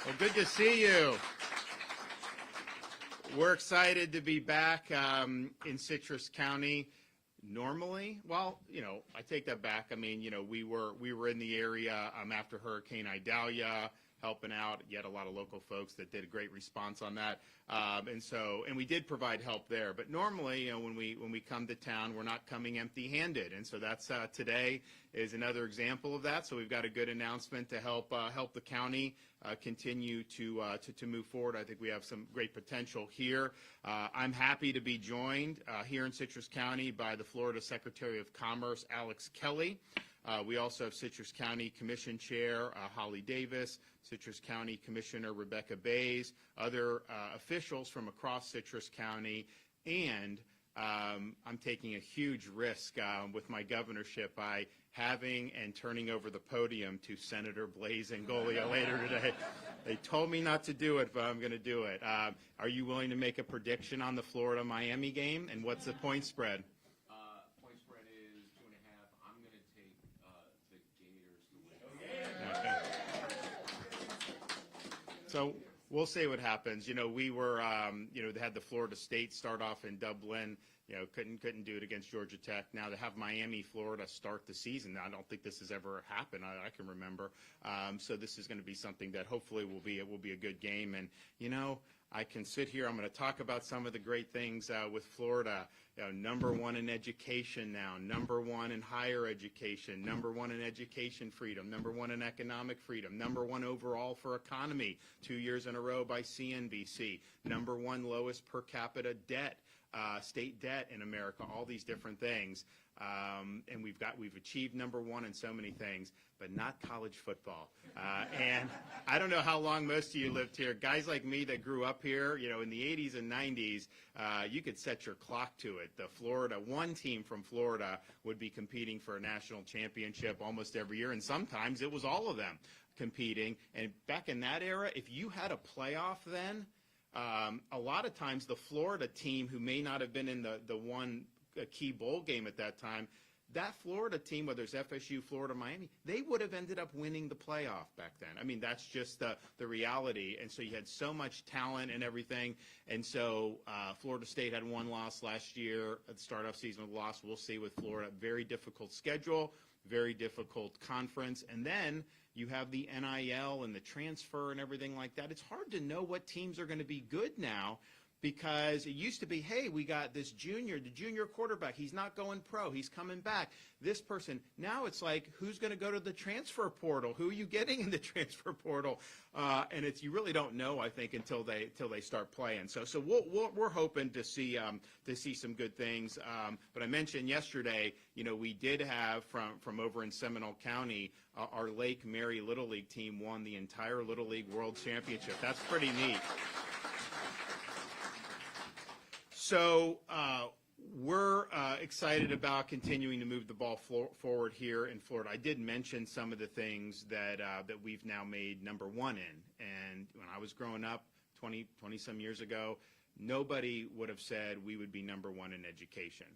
Well, good to see you. We're excited to be back in Citrus County. Normally, well, I take that back. I mean, we were in the area after Hurricane Idalia, helping out. Yet a lot of local folks that did a great response on that, and we did provide help there. But normally, when we come to town, we're not coming empty-handed, and so that's today is another example of that. So we've got a good announcement to help the county continue to move forward. I think we have some great potential here. I'm happy to be joined here in Citrus County by the Florida Secretary of Commerce, Alex Kelly. We also have Citrus County Commission Chair Holly Davis, Citrus County Commissioner Rebecca Bays, other officials from across Citrus County, and I'm taking a huge risk with my governorship by having and turning over the podium to Senator Blaise Ingoglia later today. They told me not to do it, but I'm going to do it. Are you willing to make a prediction on the Florida-Miami game, and what's the point spread? Point spread is 2.5. I'm going to take the Gators to win. So we'll see what happens. We were, they had the Florida State start off in Dublin. Couldn't do it against Georgia Tech. Now to have Miami, Florida start the season, I don't think this has ever happened. I can remember. So this is going to be something that hopefully will be a good game. And I can sit here. I'm going to talk about some of the great things with Florida. Number one in education now, number one in higher education, number one in education freedom, number one in economic freedom, number one overall for economy 2 years in a row by CNBC, number one lowest per capita debt, state debt in America, all these different things. And we've achieved number one in so many things, but not college football. And I don't know how long most of you lived here. Guys like me that grew up here, in the 80s and 90s, you could set your clock to it. One team from Florida would be competing for a national championship almost every year, and sometimes it was all of them competing. And back in that era, if you had a playoff then, a lot of times the Florida team who may not have been in the one key bowl game at that time, that Florida team, whether it's FSU, Florida, Miami, they would have ended up winning the playoff back then. I mean, that's just the reality. And so you had so much talent and everything. And so Florida State had one loss last year at the start-off season with a loss. We'll see with Florida. Very difficult schedule, very difficult conference. And then you have the NIL and the transfer and everything like that. It's hard to know what teams are going to be good now, because it used to be, hey, we got the junior quarterback. He's not going pro. He's coming back. This person. Now it's like, who's going to go to the transfer portal? Who are you getting in the transfer portal? And you really don't know, I think, until they start playing. So we're hoping to see some good things. But I mentioned yesterday, we did have from over in Seminole County, our Lake Mary Little League team won the entire Little League World Championship. That's pretty neat. So we're excited about continuing to move the ball forward here in Florida. I did mention some of the things that we've now made number one in. And when I was growing up 20-some years ago, nobody would have said we would be number one in education.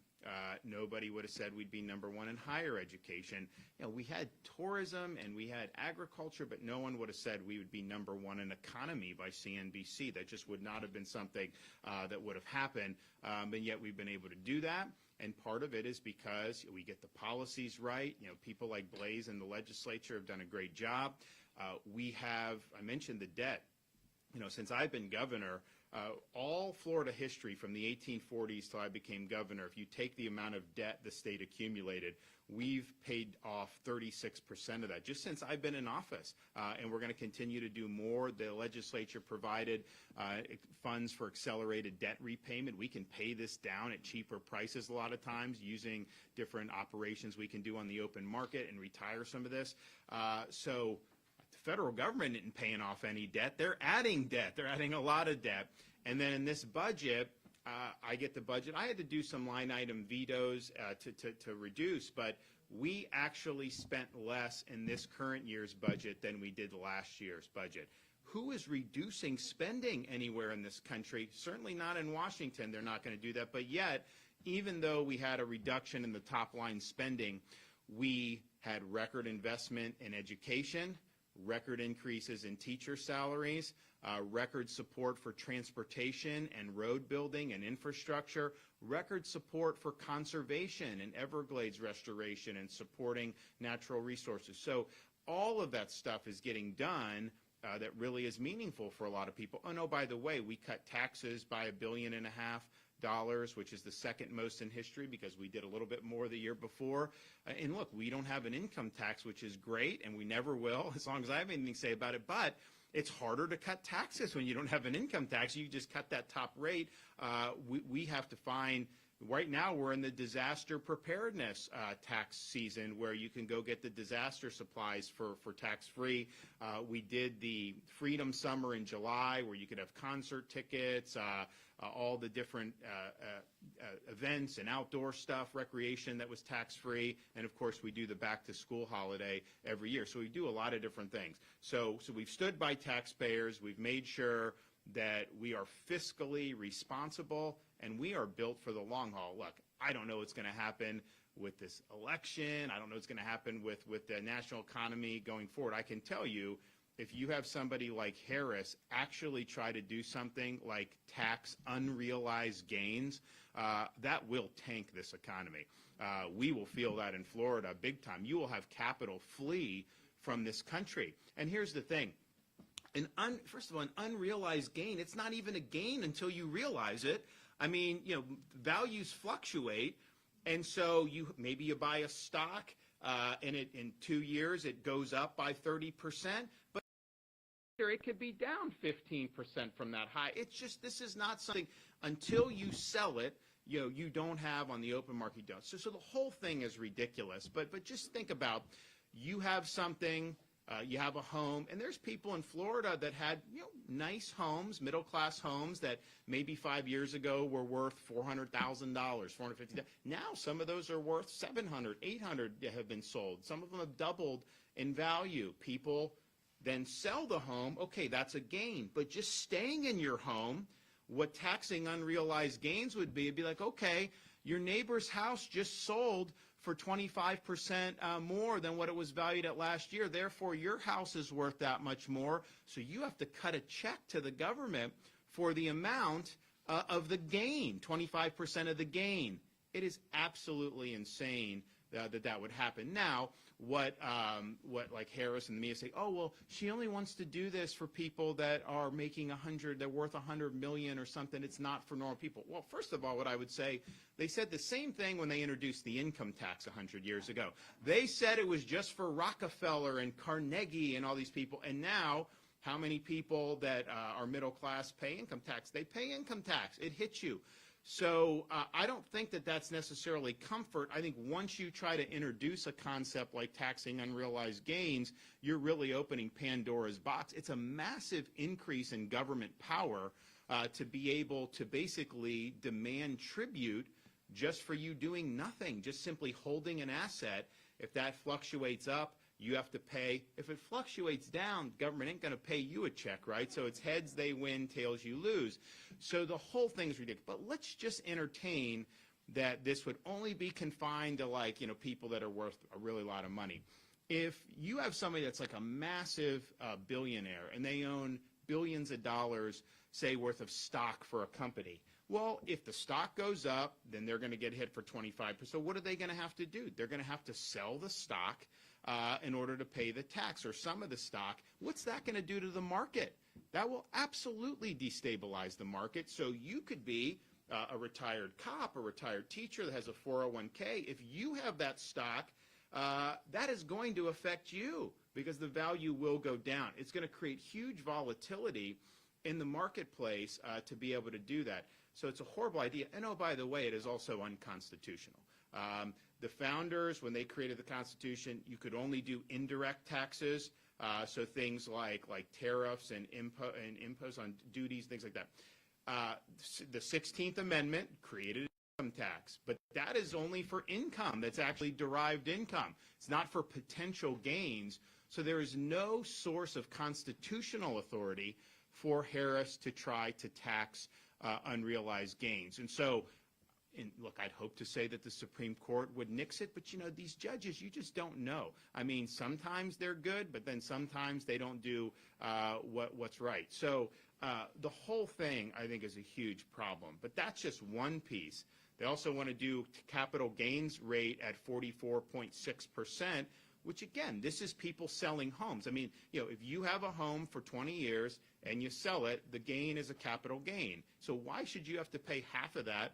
Nobody would have said we'd be number one in higher education. We had tourism and we had agriculture, but no one would have said we would be number one in economy by CNBC. That just would not have been something that would have happened. And yet we've been able to do that. And part of it is because we get the policies right. People like Blaise and the legislature have done a great job. I mentioned the debt. Since I've been governor, all Florida history from the 1840s till I became governor, if you take the amount of debt the state accumulated, we've paid off 36% of that just since I've been in office. And we're going to continue to do more. The legislature provided funds for accelerated debt repayment. We can pay this down at cheaper prices a lot of times using different operations we can do on the open market and retire some of this. So the federal government isn't paying off any debt. They're adding debt. They're adding a lot of debt. And then in this budget, I get the budget. I had to do some line item vetoes to reduce, but we actually spent less in this current year's budget than we did last year's budget. Who is reducing spending anywhere in this country? Certainly not in Washington. They're not going to do that. But yet, even though we had a reduction in the top line spending, we had record investment in education. record increases in teacher salaries, record support for transportation and road building and infrastructure, record support for conservation and Everglades restoration and supporting natural resources. So all of that stuff is getting done that really is meaningful for a lot of people. Oh, no, by the way, we cut taxes by $1.5 billion, which is the second most in history because we did a little bit more the year before. And look, we don't have an income tax, which is great, and we never will as long as I have anything to say about it. But it's harder to cut taxes when you don't have an income tax. You just cut that top rate. We have to find. Right now, we're in the disaster preparedness tax season where you can go get the disaster supplies for tax-free. We did the Freedom Summer in July where you could have concert tickets, all the different events and outdoor stuff, recreation that was tax-free. And, of course, we do the back-to-school holiday every year. So we do a lot of different things. So we've stood by taxpayers. We've made sure that we are fiscally responsible, and we are built for the long haul. Look, I don't know what's going to happen with this election. I don't know what's going to happen with the national economy going forward. I can tell you, if you have somebody like Harris actually try to do something like tax unrealized gains, that will tank this economy. We will feel that in Florida big time. You will have capital flee from this country. And here's the thing. First of all, an unrealized gain, it's not even a gain until you realize it. I mean, values fluctuate, and so maybe you buy a stock, and in 2 years it goes up by 30%, but it could be down 15% from that high. It's just, this is not something, until you sell it, you don't have on the open market. You don't. So the whole thing is ridiculous, but just think about, you have something. You have a home, and there's people in Florida that had nice homes, middle-class homes that maybe 5 years ago were worth $400,000, $450,000. Now some of those are worth $700,000, $800,000 have been sold. Some of them have doubled in value. People then sell the home. Okay, that's a gain. But just staying in your home, what taxing unrealized gains would be, it'd be like, okay, your neighbor's house just sold for 25% more than what it was valued at last year. Therefore, your house is worth that much more. So you have to cut a check to the government for the amount of the gain, 25% of the gain. It is absolutely insane that would happen. Now, what like Harris and the media say, oh, well, she only wants to do this for people that are making they're worth $100 million or something. It's not for normal people. Well, first of all, what I would say, they said the same thing when they introduced the income tax 100 years ago. They said it was just for Rockefeller and Carnegie and all these people. And now, how many people that are middle class pay income tax? They pay income tax. It hits you. So I don't think that that's necessarily comfort. I think once you try to introduce a concept like taxing unrealized gains, you're really opening Pandora's box. It's a massive increase in government power to be able to basically demand tribute just for you doing nothing, just simply holding an asset. If that fluctuates up, you have to pay. If it fluctuates down, government ain't going to pay you a check, right? So it's heads they win, tails you lose. So the whole thing's ridiculous. But let's just entertain that this would only be confined to people that are worth a really lot of money. If you have somebody that's like a massive billionaire and they own billions of dollars, say, worth of stock for a company, well, if the stock goes up, then they're going to get hit for 25%. So what are they going to have to do? They're going to have to sell the stock in order to pay the tax, or some of the stock. What's that going to do to the market? That will absolutely destabilize the market. So you could be a retired cop, a retired teacher that has a 401k. If you have that stock, that is going to affect you because the value will go down. It's going to create huge volatility in the marketplace to be able to do that. So it's a horrible idea. And oh, by the way, it is also unconstitutional. The founders, when they created the Constitution, you could only do indirect taxes, so things like tariffs and impose on duties, things like that. The 16th Amendment created an income tax, but that is only for income that's actually derived income. It's not for potential gains. So there is no source of constitutional authority for Harris to try to tax unrealized gains. And so And look, I'd hope to say that the Supreme Court would nix it, but these judges, you just don't know. I mean, sometimes they're good, but then sometimes they don't do what's right. So the whole thing, I think, is a huge problem. But that's just one piece. They also want to do capital gains rate at 44.6%, which, again, this is people selling homes. I mean, if you have a home for 20 years and you sell it, the gain is a capital gain. So why should you have to pay half of that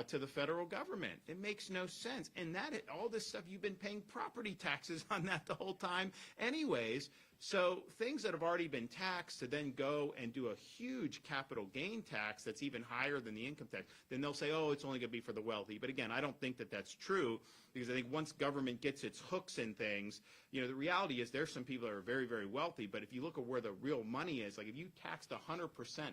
to the federal government? It makes no sense. And all this stuff, you've been paying property taxes on that the whole time anyways. So things that have already been taxed to then go and do a huge capital gain tax that's even higher than the income tax, then they'll say, oh, it's only going to be for the wealthy. But again, I don't think that that's true, because I think once government gets its hooks in things, the reality is there's some people that are very, very wealthy. But if you look at where the real money is, like if you taxed 100%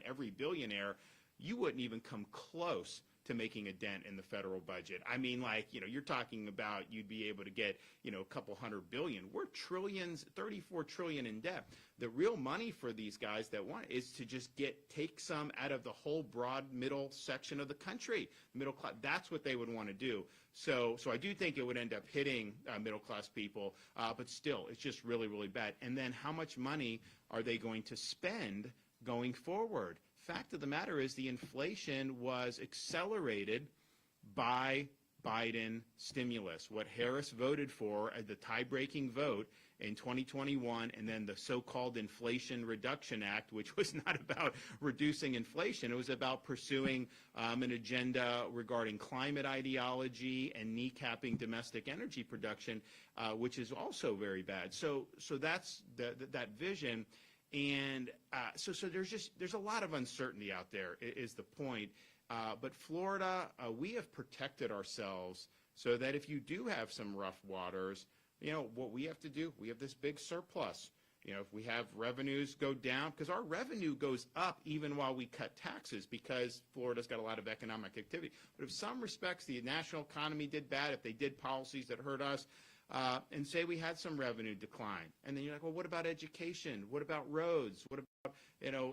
every billionaire, you wouldn't even come close to making a dent in the federal budget. I mean, you're talking about you'd be able to get, a couple $100 billion. We're trillions, 34 trillion in debt. The real money for these guys that want is to just take some out of the whole broad middle section of the country, middle class. That's what they would want to do. So I do think it would end up hitting middle class people, but still, it's just really, really bad. And then how much money are they going to spend going forward? Fact of the matter is the inflation was accelerated by Biden stimulus. What Harris voted for at the tie-breaking vote in 2021, and then the so-called Inflation Reduction Act, which was not about reducing inflation. It was about pursuing an agenda regarding climate ideology and kneecapping domestic energy production, which is also very bad. So that's that vision. And so there's a lot of uncertainty out there is the point. But Florida, we have protected ourselves so that if you do have some rough waters, what we have to do, we have this big surplus. If we have revenues go down, because our revenue goes up even while we cut taxes, because Florida's got a lot of economic activity. But if some respects the national economy did bad, if they did policies that hurt us, and say we had some revenue decline, and then you're like, well, what about education? What about roads? What about,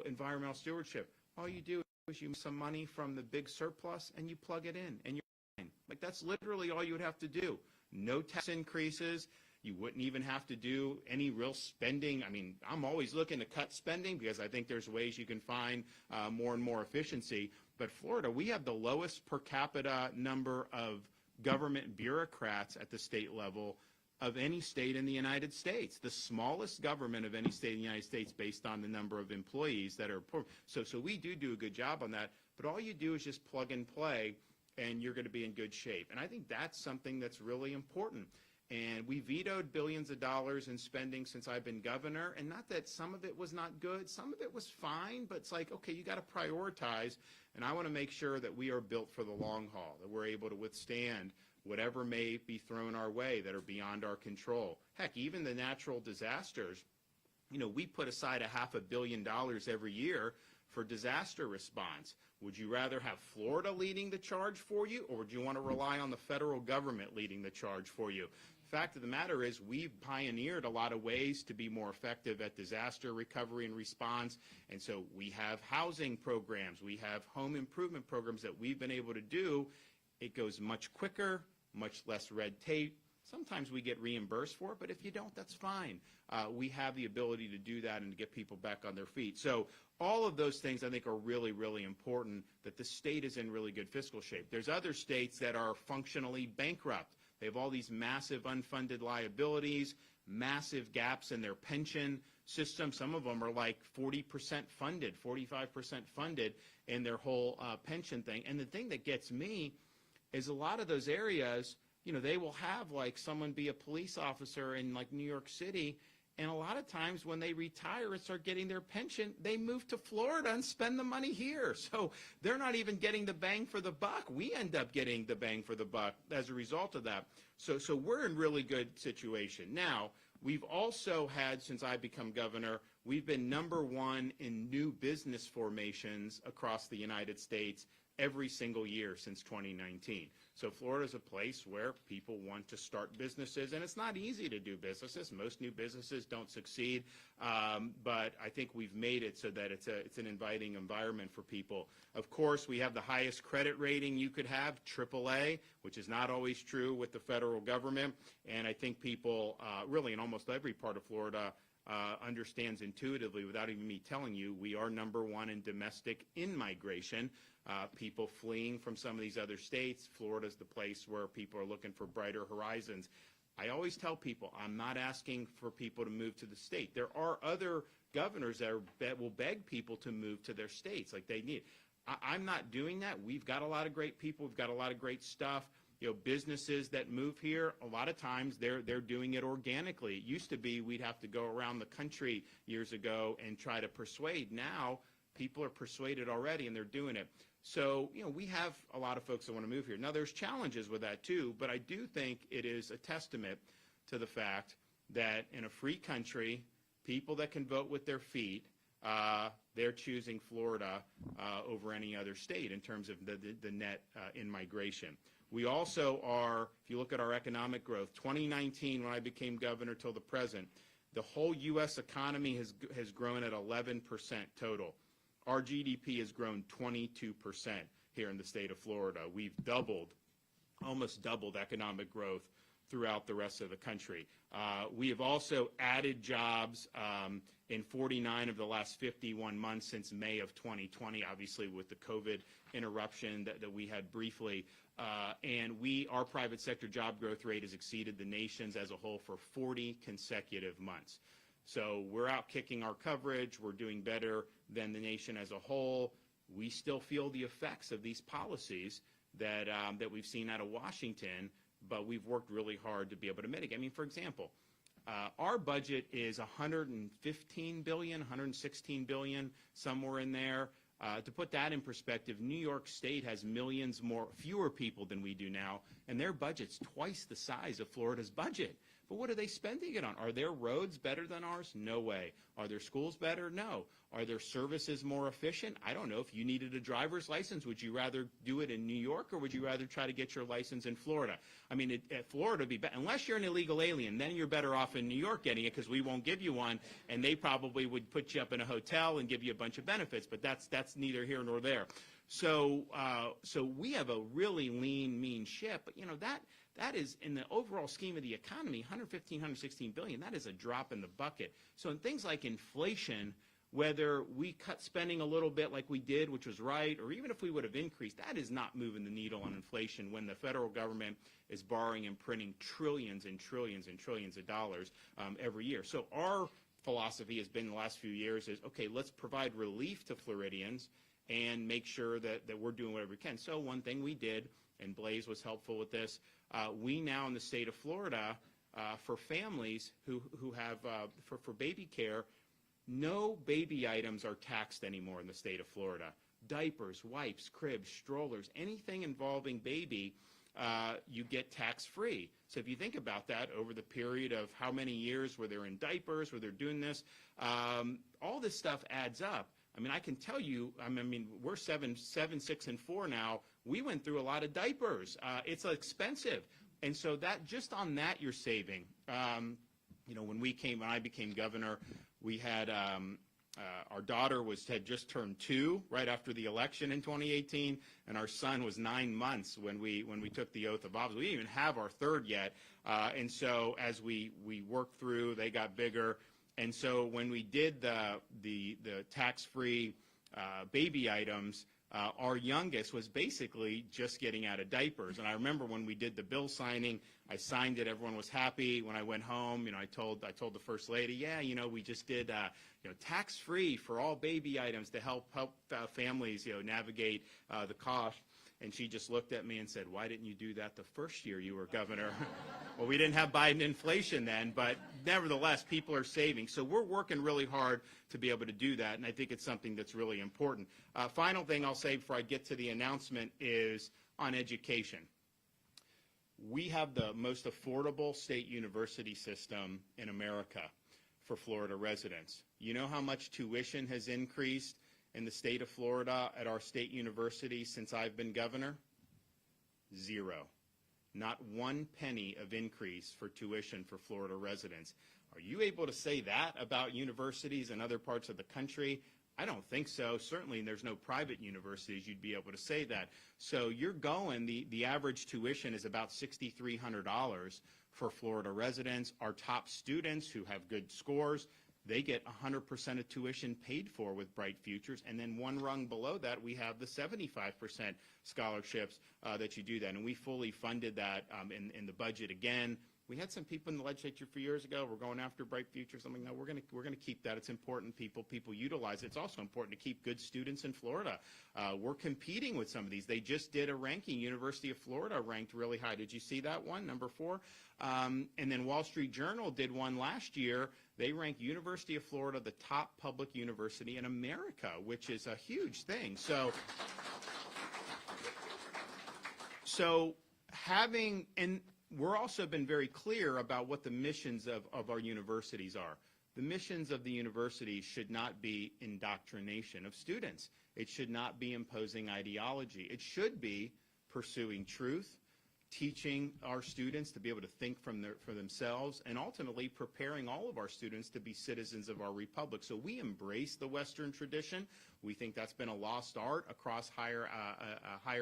environmental stewardship? All you do is you make some money from the big surplus and you plug it in, and you're fine. Like, that's literally all you would have to do. No tax increases. You wouldn't even have to do any real spending. I mean, I'm always looking to cut spending because I think there's ways you can find more and more efficiency. But Florida, we have the lowest per capita number of government bureaucrats at the state level of any state in the United States, the smallest government of any state in the United States based on the number of employees that are poor. So we do a good job on that, but all you do is just plug and play and you're going to be in good shape. And I think that's something that's really important. And we vetoed billions of dollars in spending since I've been governor, and not that some of it was not good, some of it was fine, but it's like, okay, you got to prioritize, and I want to make sure that we are built for the long haul, that we're able to withstand whatever may be thrown our way that are beyond our control. Heck, even the natural disasters, we put aside $500 million every year for disaster response. Would you rather have Florida leading the charge for you, or would you want to rely on the federal government leading the charge for you? Fact of the matter is we've pioneered a lot of ways to be more effective at disaster recovery and response, and so we have housing programs, we have home improvement programs that we've been able to do. It goes much quicker, much less red tape. Sometimes we get reimbursed for it, but if you don't, that's fine. We have the ability to do that and to get people back on their feet. So all of those things I think are really, really important, that the state is in really good fiscal shape. There's other states that are functionally bankrupt. They have all these massive unfunded liabilities, massive gaps in their pension system. Some of them are like 40% funded, 45% funded in their whole pension thing. And the thing that gets me is a lot of those areas, they will have like someone be a police officer in like New York City, and a lot of times when they retire and start getting their pension, they move to Florida and spend the money here. So they're not even getting the bang for the buck. We end up getting the bang for the buck as a result of that. So we're in really good situation. Now, we've also had, since I've become governor, we've been #1 in new business formations across the United States every single year since 2019. So Florida is a place where people want to start businesses, and it's not easy to do businesses. Most new businesses don't succeed, but I think we've made it so that it's an inviting environment for people. Of course, we have the highest credit rating you could have, AAA, which is not always true with the federal government, and I think people really in almost every part of Florida understands intuitively, without even me telling you, we are #1 in domestic in-migration. People fleeing from some of these other states. Florida's the place where people are looking for brighter horizons. I always tell people, I'm not asking for people to move to the state. There are other governors that will beg people to move to their states like they need. I'm not doing that. We've got a lot of great people. We've got a lot of great stuff. You know, businesses that move here, a lot of times they're doing it organically. It used to be we'd have to go around the country years ago and try to persuade. Now people are persuaded already and they're doing it. So, you know, we have a lot of folks that want to move here. Now, there's challenges with that too, but I do think it is a testament to the fact that in a free country, people that can vote with their feet, they're choosing Florida over any other state in terms of the net in migration. We also are, if you look at our economic growth, 2019 when I became governor till the present, the whole U.S. economy has grown at 11% total. Our GDP has grown 22% here in the state of Florida. We've almost doubled economic growth throughout the rest of the country. We have also added jobs in 49 of the last 51 months since May of 2020, obviously with the COVID interruption that we had briefly. And our private sector job growth rate has exceeded the nation's as a whole for 40 consecutive months. So we're out kicking our coverage. We're doing better than the nation as a whole. We still feel the effects of these policies that we've seen out of Washington, but we've worked really hard to be able to mitigate. I mean, for example, our budget is $115 billion, $116 billion, somewhere in there. To put that in perspective, New York State has millions fewer people than we do now, and their budget's twice the size of Florida's budget. But what are they spending it on? Are their roads better than ours? No way. Are their schools better? No. Are their services more efficient? I don't know. If you needed a driver's license, would you rather do it in New York or would you rather try to get your license in Florida? I mean, Florida would be better. Unless you're an illegal alien, then you're better off in New York getting it because we won't give you one, and they probably would put you up in a hotel and give you a bunch of benefits, but that's neither here nor there. So we have a really lean, mean ship, but, you know, that is, in the overall scheme of the economy, $116 billion, that is a drop in the bucket. So in things like inflation, whether we cut spending a little bit like we did, which was right, or even if we would have increased, that is not moving the needle on inflation when the federal government is borrowing and printing trillions and trillions and trillions of dollars every year. So our philosophy has been the last few years is, okay, let's provide relief to Floridians and make sure that we're doing whatever we can. So one thing we did, and Blaze was helpful with this, we now in the state of Florida, for families who have, for baby care, no baby items are taxed anymore in the state of Florida. Diapers, wipes, cribs, strollers, anything involving baby, you get tax-free. So if you think about that over the period of how many years where they're in diapers, where they're doing this, all this stuff adds up. I mean, I can tell you, I mean, we're 7, 6, and 4 now. We went through a lot of diapers. It's expensive. And so that, just on that, you're saving. You know, when I became governor, we had our daughter had just turned 2 right after the election in 2018, and our son was 9 months when we took the oath of office. We didn't even have our 3rd yet. And so as we worked through, they got bigger. And so when we did the tax-free baby items, our youngest was basically just getting out of diapers. And I remember when we did the bill signing, I signed it. Everyone was happy. When I went home, you know, I told the First Lady, yeah, you know, we just did, you know, tax-free for all baby items to help families, you know, navigate the cost. And she just looked at me and said, why didn't you do that the first year you were governor? Well, we didn't have Biden inflation then, but nevertheless, people are saving. So we're working really hard to be able to do that, and I think it's something that's really important. Final thing I'll say before I get to the announcement is on education. We have the most affordable state university system in America for Florida residents. You know how much tuition has increased in the state of Florida at our state university since I've been governor? Zero. Not 1 penny of increase for tuition for Florida residents. Are you able to say that about universities in other parts of the country? I don't think so. Certainly there's no private universities you'd be able to say that. So you're going, the average tuition is about $6,300 for Florida residents. Our top students who have good scores, they get 100% of tuition paid for with Bright Futures. And then one rung below that, we have the 75% scholarships that you do that. And we fully funded that in the budget again. We had some people in the legislature a few years ago. We're going after Bright Futures. I'm like, no, we're going to keep that. It's important. People utilize it. It's also important to keep good students in Florida. We're competing with some of these. They just did a ranking. University of Florida ranked really high. Did you see that one, number 4? And then Wall Street Journal did one last year. They ranked University of Florida the top public university in America, which is a huge thing. So having, and we're also been very clear about what the missions of our universities are. The missions of the universities should not be indoctrination of students. It should not be imposing ideology. It should be pursuing truth, teaching our students to be able to think for themselves, and ultimately preparing all of our students to be citizens of our republic. So we embrace the Western tradition. We think that's been a lost art across higher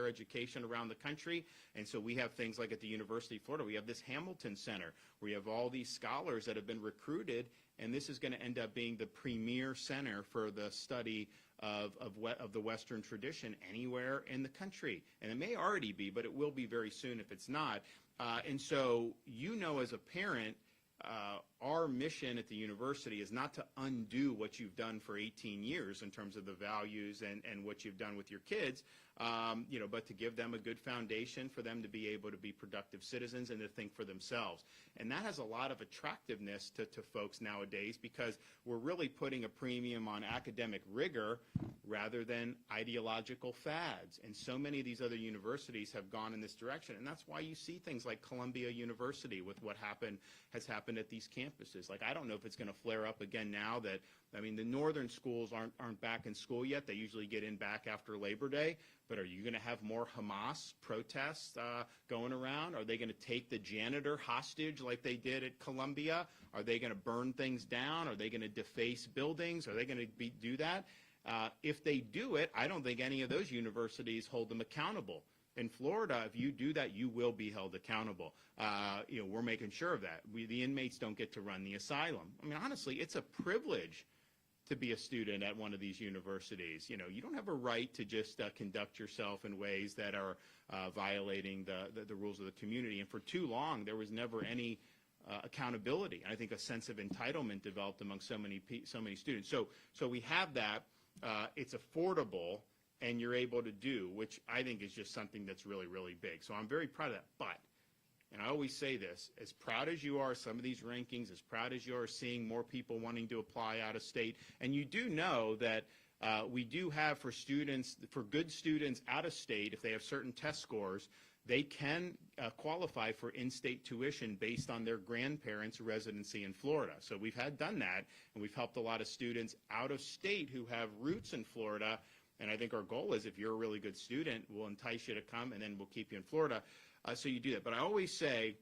education around the country. And so we have things like at the University of Florida, we have this Hamilton Center, where you have all these scholars that have been recruited, and this is going to end up being the premier center for the study of the Western tradition anywhere in the country. And it may already be, but it will be very soon if it's not. And so, as a parent, our mission at the university is not to undo what you've done for 18 years in terms of the values and what you've done with your kids, but to give them a good foundation for them to be able to be productive citizens and to think for themselves. And that has a lot of attractiveness to folks nowadays, because we're really putting a premium on academic rigor rather than ideological fads. And so many of these other universities have gone in this direction. And that's why you see things like Columbia University with what has happened at these campuses. Like, I don't know if it's going to flare up again now that, the northern schools aren't back in school yet. They usually get in back after Labor Day. But are you going to have more Hamas protests going around? Are they going to take the janitor hostage like they did at Columbia? Are they going to burn things down? Are they going to deface buildings? Are they going to do that? If they do it, I don't think any of those universities hold them accountable. In Florida, if you do that, you will be held accountable. We're making sure of that. The inmates don't get to run the asylum. Honestly, it's a privilege to be a student at one of these universities. You don't have a right to just conduct yourself in ways that are violating the rules of the community. And for too long, there was never any accountability. I think a sense of entitlement developed among so many students. So we have that. It's affordable, and you're able to do, which I think is just something that's really, really big. So I'm very proud of that. But, and I always say this, as proud as you are, some of these rankings, as proud as you are seeing more people wanting to apply out of state, and you do know that we do have for good students out of state, if they have certain test scores, they can qualify for in-state tuition based on their grandparents' residency in Florida. So we've done that, and we've helped a lot of students out of state who have roots in Florida. And I think our goal is, if you're a really good student, we'll entice you to come, and then we'll keep you in Florida. So you do that. But I always say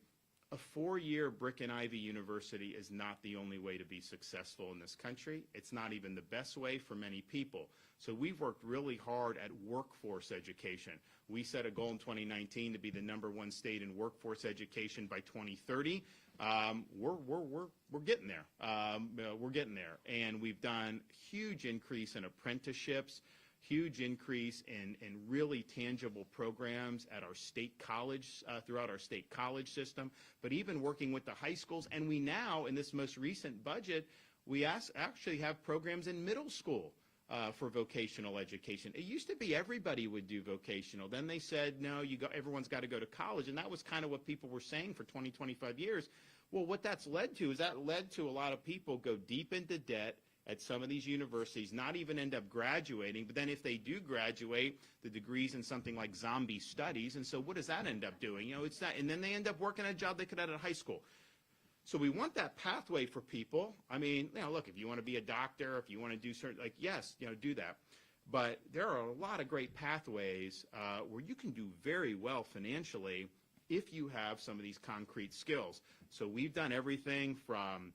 a 4-year brick and ivy university is not the only way to be successful in this country. It's not even the best way for many people. So we've worked really hard at workforce education. We set a goal in 2019 to be the #1 state in workforce education by 2030. We're getting there. We're getting there. And we've done huge increase in apprenticeships, huge increase in really tangible programs at our state college, throughout our state college system, but even working with the high schools. And we now, in this most recent budget, we actually have programs in middle school for vocational education. It used to be everybody would do vocational. Then they said, no, everyone's got to go to college. And that was kind of what people were saying for 20, 25 years. Well, what that's led to is that led to a lot of people go deep into debt at some of these universities, not even end up graduating, but then if they do graduate, the degree's in something like zombie studies, and so what does that end up doing? It's not, and then they end up working a job they could have at high school. So we want that pathway for people. Look, if you want to be a doctor, if you want to do certain, yes, do that. But there are a lot of great pathways where you can do very well financially if you have some of these concrete skills. So we've done everything from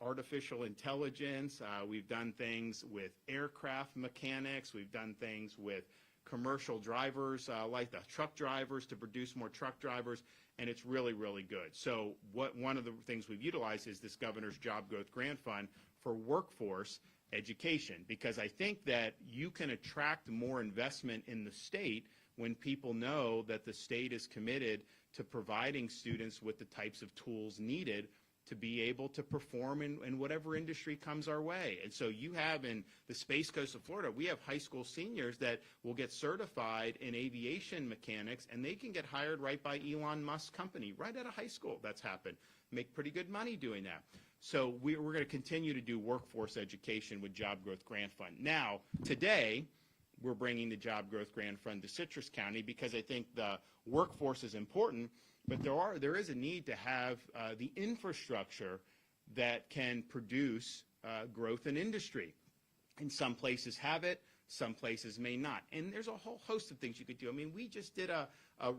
artificial intelligence. We've done things with aircraft mechanics. We've done things with commercial drivers, like the truck drivers, to produce more truck drivers, and it's really, really good. So one of the things we've utilized is this governor's job growth grant fund for workforce education, because I think that you can attract more investment in the state when people know that the state is committed to providing students with the types of tools needed to be able to perform in whatever industry comes our way. And so you have in the Space Coast of Florida, we have high school seniors that will get certified in aviation mechanics, and they can get hired right by Elon Musk's company, right out of high school. That's happened. Make pretty good money doing that. So we're going to continue to do workforce education with Job Growth Grant Fund. Now, today, we're bringing the Job Growth Grant Fund to Citrus County because I think the workforce is important, but there is a need to have the infrastructure that can produce growth in industry. And some places have it, some places may not. And there's a whole host of things you could do. I mean, we just did a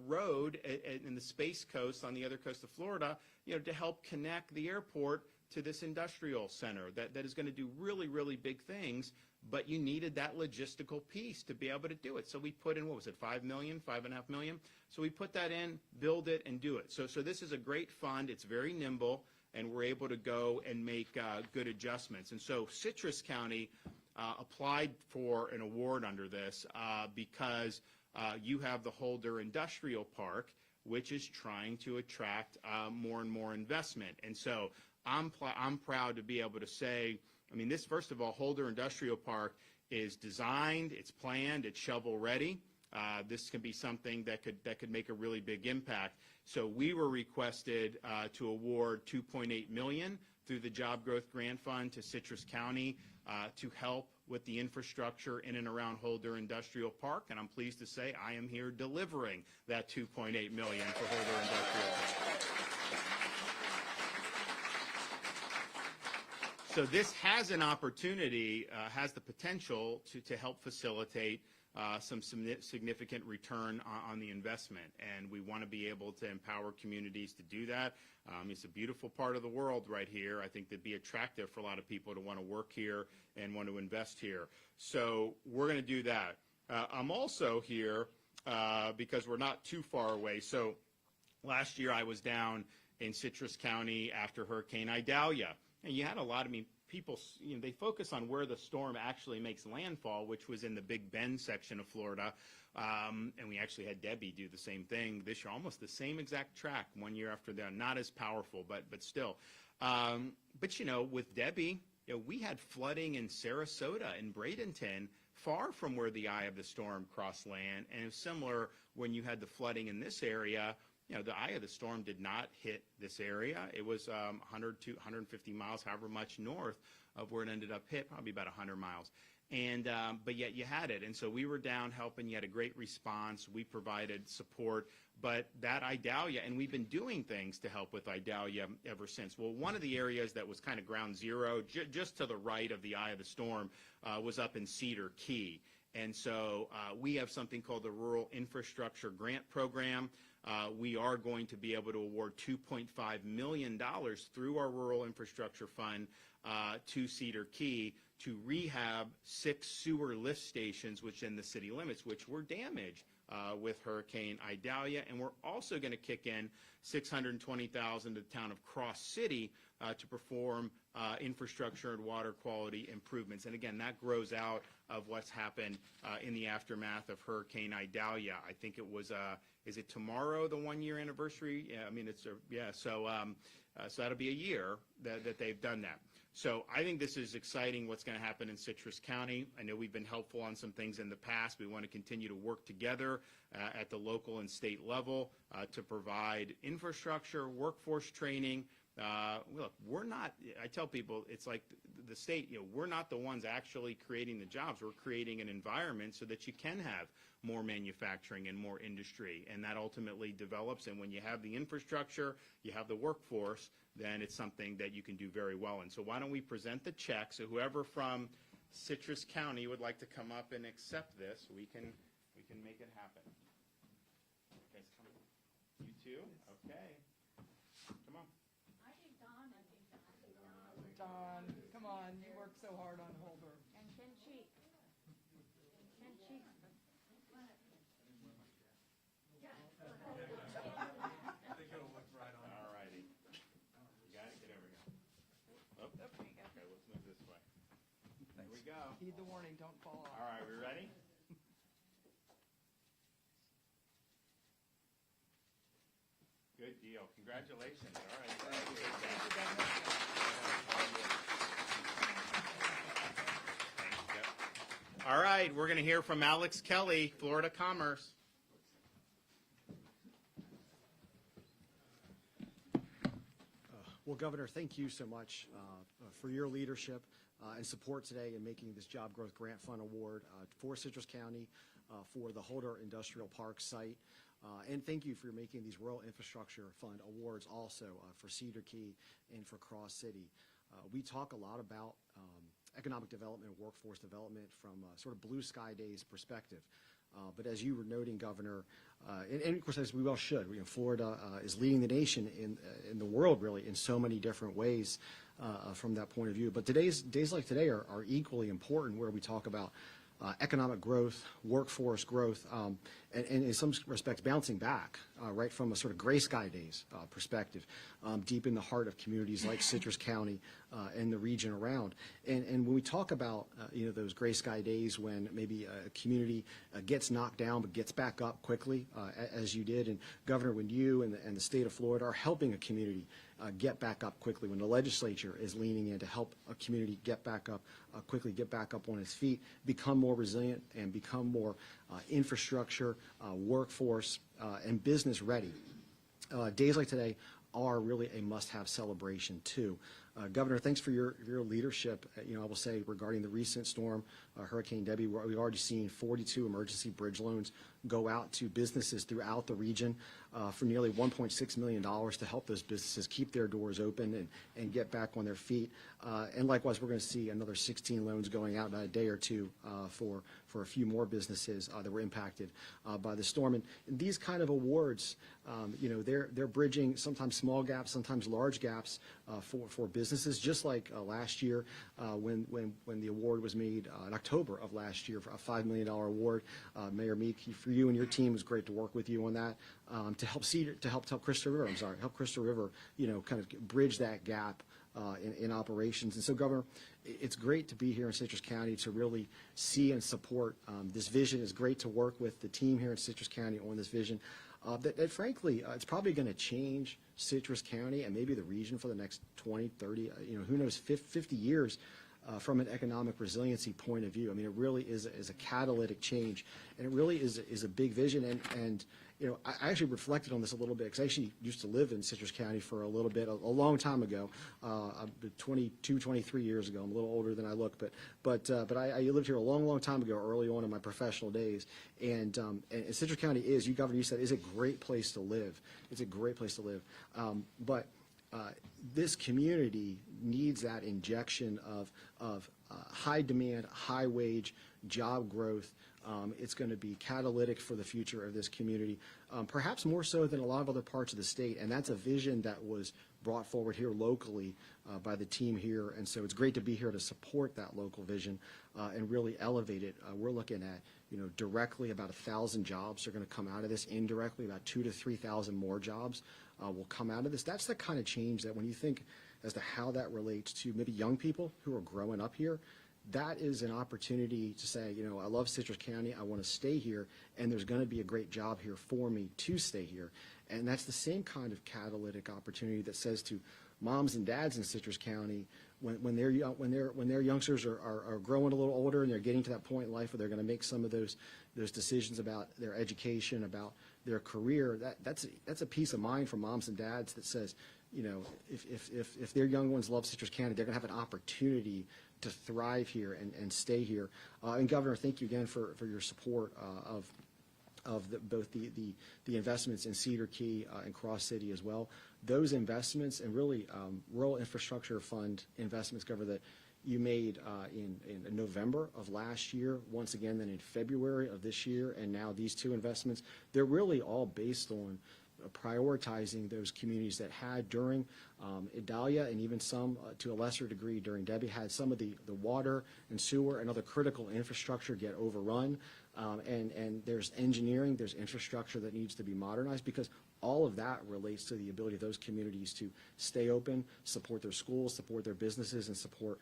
road in the Space Coast on the other coast of Florida, to help connect the airport to this industrial center that is going to do really, really big things, but you needed that logistical piece to be able to do it. So we put in, what was it, $5 million, $5.5 million? So we put that in, build it, and do it. So this is a great fund. It's very nimble, and we're able to go and make good adjustments. And so Citrus County applied for an award under this because you have the Holder Industrial Park, which is trying to attract more and more investment. And so I'm proud to be able to say, I mean, this, first of all, Holder Industrial Park is designed, it's planned, it's shovel ready. This can be something that could make a really big impact. So we were requested to award $2.8 million through the Job Growth Grant Fund to Citrus County to help with the infrastructure in and around Holder Industrial Park, and I'm pleased to say I am here delivering that $2.8 million for Holder Industrial Park. So this has an opportunity, has the potential to help facilitate some significant return on the investment, and we want to be able to empower communities to do that. It's a beautiful part of the world right here. I think that'd be attractive for a lot of people to want to work here and want to invest here. So we're going to do that. I'm also here because we're not too far away. So last year I was down in Citrus County after Hurricane Idalia. And you had a lot of people, they focus on where the storm actually makes landfall, which was in the Big Bend section of Florida. And we actually had Debbie do the same thing this year, almost the same exact track 1 year after that. Not as powerful, but still. But, with Debbie, we had flooding in Sarasota and Bradenton, far from where the eye of the storm crossed land. And it was similar when you had the flooding in this area. The eye of the storm did not hit this area. It was 100 to 150 miles, however much north of where it ended up hit, probably about 100 miles. And but yet you had it. And so we were down helping. You had a great response. We provided support. But that Idalia, and we've been doing things to help with Idalia ever since. Well, one of the areas that was kind of ground zero, just to the right of the eye of the storm, was up in Cedar Key. And so we have something called the Rural Infrastructure Grant Program. We are going to be able to award $2.5 million through our Rural Infrastructure Fund to Cedar Key to rehab 6 sewer lift stations within the city limits, which were damaged with Hurricane Idalia. And we're also going to kick in $620,000 to the town of Cross City to perform infrastructure and water quality improvements. And again, that grows out of what's happened in the aftermath of Hurricane Idalia. I think it was, is it tomorrow, the 1-year anniversary? Yeah, I mean, so that'll be a year that they've done that. So I think this is exciting what's going to happen in Citrus County. I know we've been helpful on some things in the past. We want to continue to work together at the local and state level to provide infrastructure, workforce training. Look, we're not, I tell people, it's like the state, we're not the ones actually creating the jobs. We're creating an environment so that you can have more manufacturing and more industry, and that ultimately develops. And when you have the infrastructure, you have the workforce, then it's something that you can do very well. And so why don't we present the check? So whoever from Citrus County would like to come up and accept this, we can make it happen. Okay, come on. You too? Okay. Come on. Don, come on, you worked so hard on Holder. And Ken Cheek. Ken Cheek. All righty. You got it? Get over here. Oh, okay, let's move this way. There we go. Heed the warning, don't fall off. All right, we ready? Good deal. Congratulations. All right. Thank you. Yep. All right, we're going to hear from Alex Kelly, Florida Commerce. Well, Governor, thank you so much for your leadership and support today in making this Job Growth Grant Fund Award for Citrus County for the Holder Industrial Park site. And thank you for making these Rural Infrastructure Fund awards also for Cedar Key and for Cross City. We talk a lot about economic development, workforce development from sort of blue sky days perspective. But as you were noting, Governor, and of course, as we well should, Florida is leading the nation in the world, really, in so many different ways from that point of view. But days like today are equally important, where we talk about economic growth, workforce growth, and in some respects bouncing back right from a sort of gray sky days perspective, deep in the heart of communities like Citrus County and the region around. And when we talk about those gray sky days when maybe a community gets knocked down but gets back up quickly, as you did, and Governor, when you and the state of Florida are helping a community get back up quickly, when the legislature is leaning in to help a community get back up quickly, get back up on its feet, become more resilient, and become more infrastructure, workforce, and business ready. Days like today are really a must-have celebration too. Governor, thanks for your leadership. I will say regarding the recent storm, Hurricane Debbie, we've already seen 42 emergency bridge loans go out to businesses throughout the region for nearly $1.6 million to help those businesses keep their doors open and get back on their feet. And likewise, we're going to see another 16 loans going out in a day or two for a few more businesses that were impacted by the storm. And these kind of awards, they're bridging sometimes small gaps, sometimes large gaps for businesses, just like last year when the award was made in October of last year for a $5 million award. Mayor Meek, for you and your team, it was great to work with you on that to help Crystal River, kind of bridge that gap in operations. And so, Governor, it's great to be here in Citrus County to really see and support this vision. It's great to work with the team here in Citrus County on this vision. That frankly, it's probably going to change Citrus County and maybe the region for the next 20, 30, who knows, 50 years from an economic resiliency point of view. I mean, it really is a catalytic change, and it really is a big vision. And I actually reflected on this a little bit because I actually used to live in Citrus County for a little bit, a long time ago, 22, 23 years ago. I'm a little older than I look, but I lived here a long time ago, early on in my professional days. And Citrus County is, Governor, you said, is a great place to live. It's a great place to live. But this community needs that injection of high demand, high wage, job growth. It's going to be catalytic for the future of this community, perhaps more so than a lot of other parts of the state. And that's a vision that was brought forward here locally by the team here. And so it's great to be here to support that local vision and really elevate it. We're looking at, directly about 1,000 jobs are going to come out of this. Indirectly, about 2,000 to 3,000 more jobs will come out of this. That's the kind of change that when you think as to how that relates to maybe young people who are growing up here, that is an opportunity to say, I love Citrus County, I want to stay here, and there's going to be a great job here for me to stay here. And that's the same kind of catalytic opportunity that says to moms and dads in Citrus County, when their youngsters are growing a little older and they're getting to that point in life where they're going to make some of those decisions about their education, about their career, that's a peace of mind for moms and dads that says, if their young ones love Citrus County, they're going to have an opportunity to thrive here and stay here. And Governor, thank you again for your support of both the investments in Cedar Key and Cross City as well. Those investments and really Rural Infrastructure Fund investments, Governor, that you made in November of last year, once again then in February of this year, and now these two investments, they're really all based on prioritizing those communities that had during Idalia, and even some to a lesser degree during Debbie, had some of the water and sewer and other critical infrastructure get overrun. And there's engineering, there's infrastructure that needs to be modernized, because all of that relates to the ability of those communities to stay open, support their schools, support their businesses, and support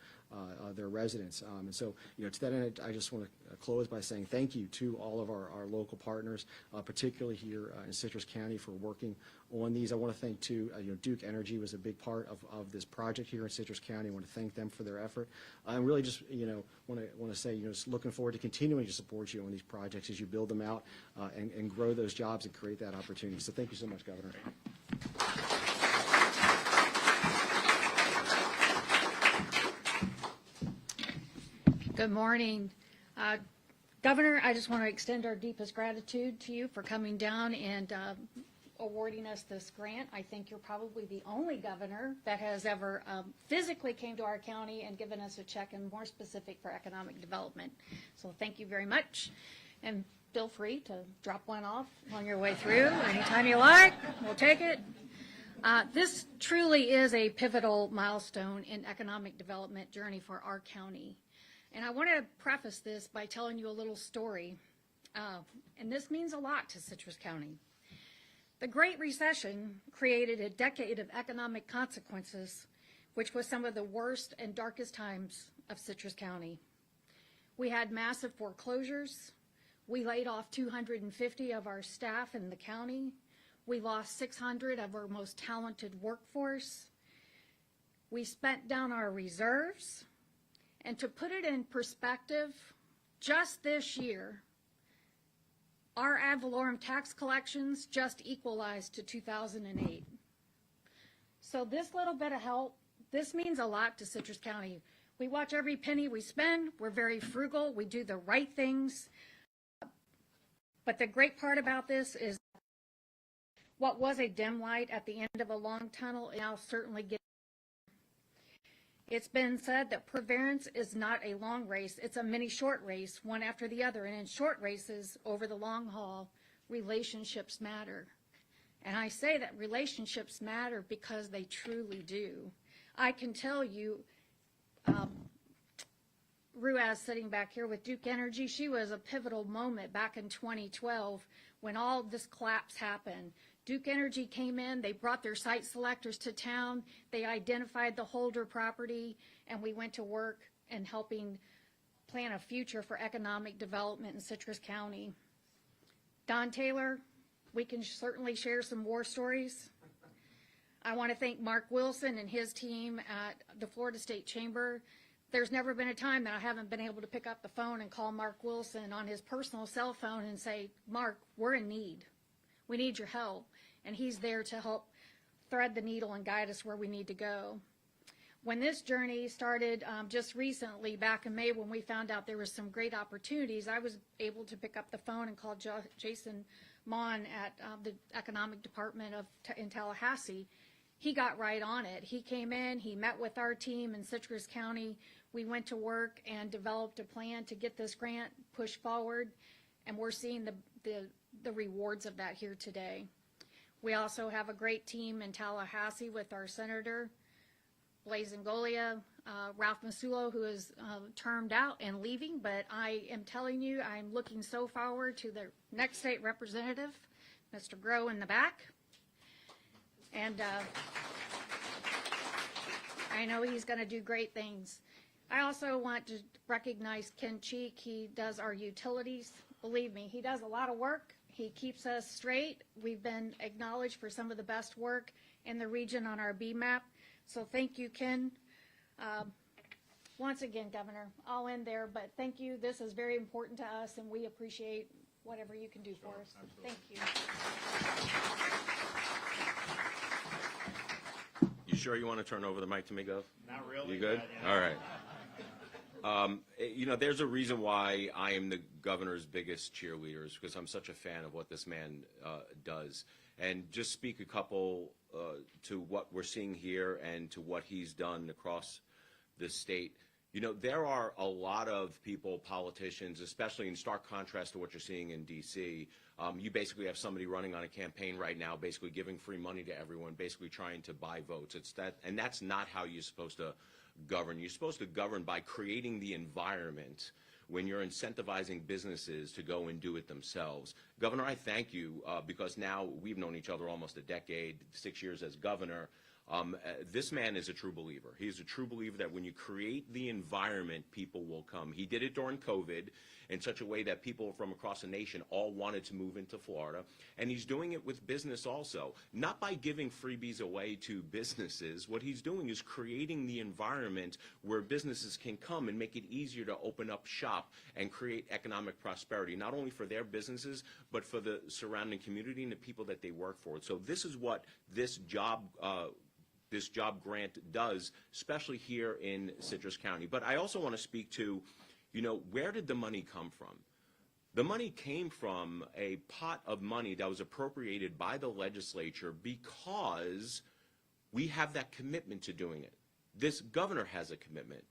their residents. And so, to that end, I just want to close by saying thank you to all of our local partners, particularly here in Citrus County, for working on these. I want to thank, too, Duke Energy was a big part of this project here in Citrus County. I want to thank them for their effort. And really just, want to say, just looking forward to continuing to support you on these projects as you build them out and grow those jobs and create that opportunity. So thank you so much, Governor. Good morning. Governor, I just want to extend our deepest gratitude to you for coming down and awarding us this grant. I think you're probably the only governor that has ever physically came to our county and given us a check, and more specific for economic development. So thank you very much. And feel free to drop one off on your way through anytime you like. We'll take it. This truly is a pivotal milestone in economic development journey for our county. And I want to preface this by telling you a little story, and this means a lot to Citrus County. The Great Recession created a decade of economic consequences, which was some of the worst and darkest times of Citrus County. We had massive foreclosures. We laid off 250 of our staff in the county. We lost 600 of our most talented workforce. We spent down our reserves. And to put it in perspective, just this year, our ad valorem tax collections just equalized to 2008. So this little bit of help, this means a lot to Citrus County. We watch every penny we spend. We're very frugal. We do the right things. But the great part about this is what was a dim light at the end of a long tunnel now certainly gets. It's been said that perseverance is not a long race, it's a mini short race, one after the other. And in short races, over the long haul, relationships matter. And I say that relationships matter because they truly do. I can tell you, Ruaz sitting back here with Duke Energy, she was a pivotal moment back in 2012 when all this collapse happened. Duke Energy came in, they brought their site selectors to town, they identified the Holder property, and we went to work in helping plan a future for economic development in Citrus County. Don Taylor, we can certainly share some war stories. I want to thank Mark Wilson and his team at the Florida State Chamber. There's never been a time that I haven't been able to pick up the phone and call Mark Wilson on his personal cell phone and say, Mark, we're in need. We need your help. And he's there to help thread the needle and guide us where we need to go. When this journey started just recently, back in May, when we found out there was some great opportunities, I was able to pick up the phone and call Jason Mon at the Economic Department in Tallahassee. He got right on it. He came in, he met with our team in Citrus County. We went to work and developed a plan to get this grant pushed forward, and we're seeing the rewards of that here today. We also have a great team in Tallahassee with our Senator, Blaise Ngolia, Ralph Masulo, who is termed out and leaving, but I am telling you, I'm looking so forward to the next state representative, Mr. Grow in the back. And I know he's going to do great things. I also want to recognize Ken Cheek. He does our utilities. Believe me, he does a lot of work. He keeps us straight. We've been acknowledged for some of the best work in the region on our BMAP. So thank you, Ken. Once again, Governor, I'll end there, but thank you. This is very important to us, and we appreciate whatever you can do for us. Absolutely. Thank you. You sure you want to turn over the mic to me, Gov? Not really. You good? Yeah. All right. There's a reason why I am the governor's biggest cheerleaders, because I'm such a fan of what this man does. And just speak a couple to what we're seeing here and to what he's done across the state. You know, there are a lot of people, politicians, especially in stark contrast to what you're seeing in D.C. You basically have somebody running on a campaign right now, basically giving free money to everyone, basically trying to buy votes. And that's not how you're supposed to govern. You're supposed to govern by creating the environment when you're incentivizing businesses to go and do it themselves. Governor, I thank you because now we've known each other almost a decade, 6 years as governor. This man is a true believer. He is a true believer that when you create the environment, people will come. He did it during COVID in such a way that people from across the nation all wanted to move into Florida. And he's doing it with business also, not by giving freebies away to businesses. What he's doing is creating the environment where businesses can come and make it easier to open up shop and create economic prosperity, not only for their businesses, but for the surrounding community and the people that they work for. So this is what this job grant does, especially here in Citrus County. But I also want to speak to, you know, where did the money come from? The money came from a pot of money that was appropriated by the legislature because we have that commitment to doing it. This governor has a commitment.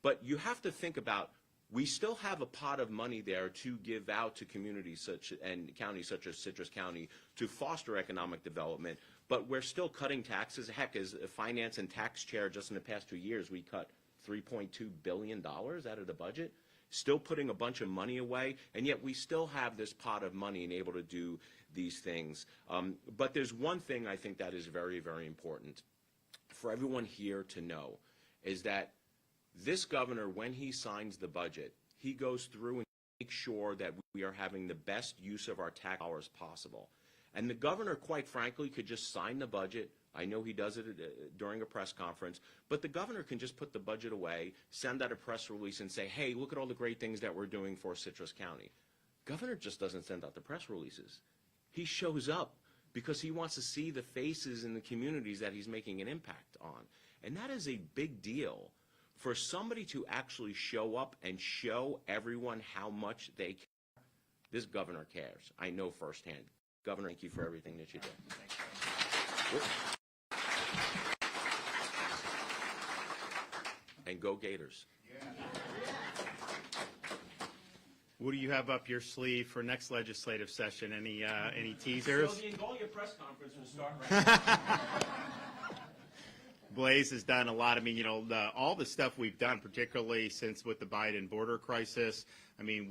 But you have to think about, we still have a pot of money there to give out to communities and counties such as Citrus County to foster economic development, but we're still cutting taxes. Heck, as a finance and tax chair, just in the past 2 years, we cut $3.2 billion out of the budget, still putting a bunch of money away, and yet we still have this pot of money and able to do these things. But there's one thing I think that is very, very important for everyone here to know, is that this governor, when he signs the budget, he goes through and makes sure that we are having the best use of our tax dollars possible. And the governor, quite frankly, could just sign the budget. I know he does it during a press conference, but the governor can just put the budget away, send out a press release and say, hey, look at all the great things that we're doing for Citrus County. Governor just doesn't send out the press releases. He shows up because he wants to see the faces in the communities that he's making an impact on. And that is a big deal. For somebody to actually show up and show everyone how much they care, this governor cares. I know firsthand. Governor, thank you for everything that you did. And go Gators. What do you have up your sleeve for next legislative session? Any teasers? So the Angolia press conference will start right now. Blaze has done a lot. I mean, you know, all the stuff we've done, particularly since with the Biden border crisis. I mean,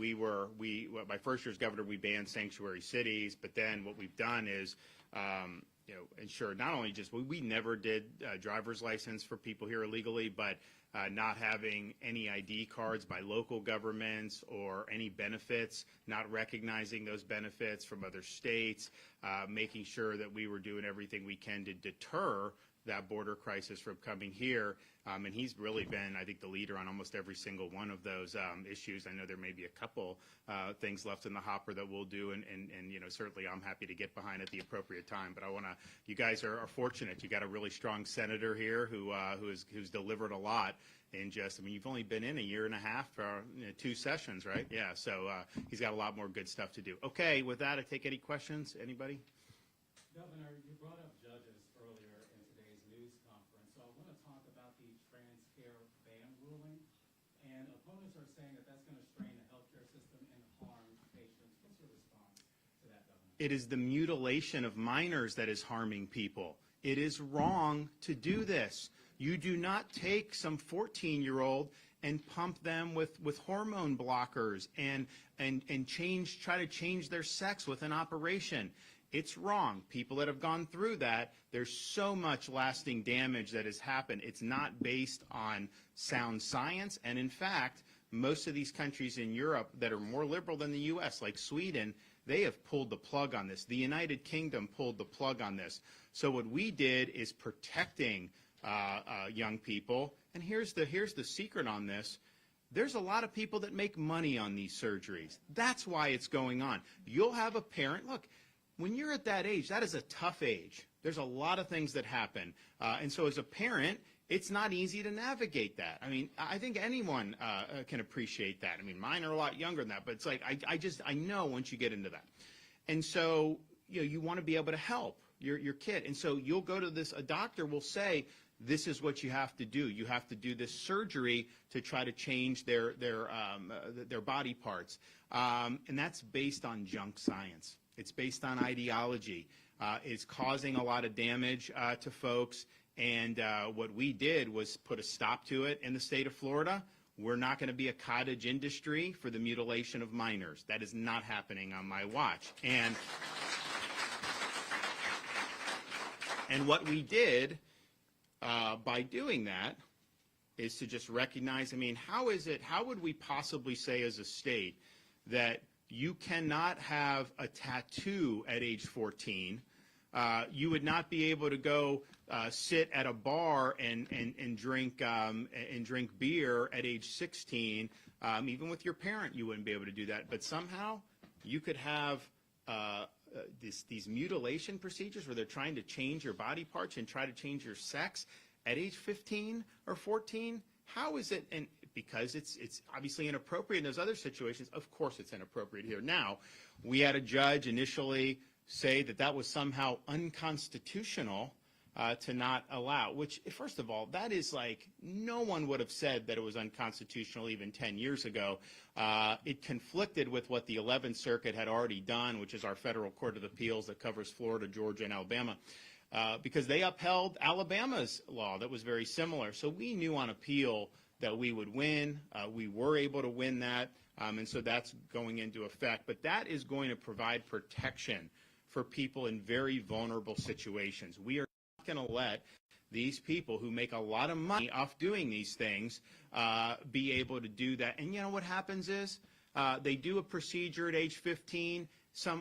my first year as governor, we banned sanctuary cities, but then what we've done is, you know, ensure not only just we never did driver's license for people here illegally, but not having any ID cards by local governments or any benefits, not recognizing those benefits from other states, making sure that we were doing everything we can to deter that border crisis from coming here. And he's really been, I think, the leader on almost every single one of those issues. I know there may be a couple things left in the hopper that we'll do, and you know, certainly I'm happy to get behind at the appropriate time. But I want to, you guys are fortunate. You got a really strong senator here who's delivered a lot in just, I mean, you've only been in a year and a half for 2 sessions, right? Yeah, so he's got a lot more good stuff to do. Okay, with that, I take any questions. Anybody? Governor, you brought up judges earlier in today's news conference, so I want to talk about the TransCare ban ruling. And opponents are saying that that's going to strain the healthcare system and harm patients. What's your response to that, Governor? It is the mutilation of minors that is harming people. It is wrong to do this. You do not take some 14-year-old and pump them with hormone blockers and try to change their sex with an operation. It's wrong. People that have gone through that, there's so much lasting damage that has happened. It's not based on sound science. And in fact, most of these countries in Europe that are more liberal than the U.S., like Sweden, they have pulled the plug on this. The United Kingdom pulled the plug on this. So what we did is protecting young people. And here's the secret on this. There's a lot of people that make money on these surgeries. That's why it's going on. You'll have a parent. Look, when you're at that age, that is a tough age. There's a lot of things that happen. And so as a parent, it's not easy to navigate that. I mean, I think anyone can appreciate that. I mean, mine are a lot younger than that, but it's like I know once you get into that. And so, you know, you want to be able to help your kid. And so you'll go to a doctor will say, this is what you have to do. You have to do this surgery to try to change their body parts. And that's based on junk science. It's based on ideology. It's causing a lot of damage to folks. And what we did was put a stop to it in the state of Florida. We're not going to be a cottage industry for the mutilation of minors. That is not happening on my watch. And what we did by doing that is to just recognize, I mean, how would we possibly say as a state that you cannot have a tattoo at age 14? You would not be able to go sit at a bar and drink beer at age 16. Even with your parent, you wouldn't be able to do that. But somehow you could have these mutilation procedures where they're trying to change your body parts and try to change your sex at age 15 or 14. How is it? And because it's obviously inappropriate in those other situations, of course it's inappropriate here. Now, we had a judge initially say that was somehow unconstitutional to not allow, which, first of all, that is like no one would have said that it was unconstitutional even 10 years ago. It conflicted with what the 11th Circuit had already done, which is our federal court of appeals that covers Florida, Georgia, and Alabama, because they upheld Alabama's law that was very similar. So we knew on appeal that we would win. We were able to win that, and so that's going into effect. But that is going to provide protection for people in very vulnerable situations. We are not going to let these people who make a lot of money off doing these things be able to do that. And you know what happens is they do a procedure at age 15.